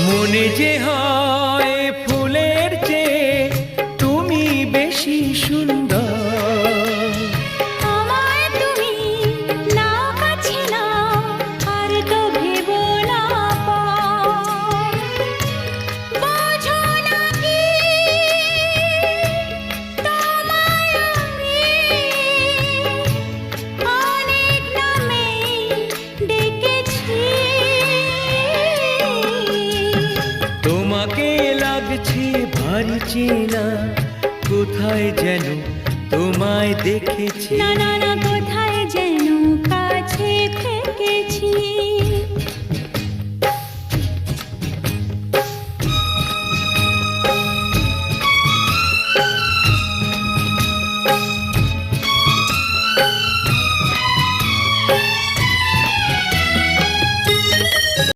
মনে যে হয় ফুলের চেয়ে তুমি বেশি সুন্দর। আমায় তুমি না কাছে না আর তো ভেবো না পর। বোঝো না কি তোমায় আমি অনেক নামেই ডেকেছি। তোমাকে লাগছে ভারী চেনা, কোথায় যেন তোমায় দেখেছি। না না না, কোথায় যেন কাছে থেকেছি।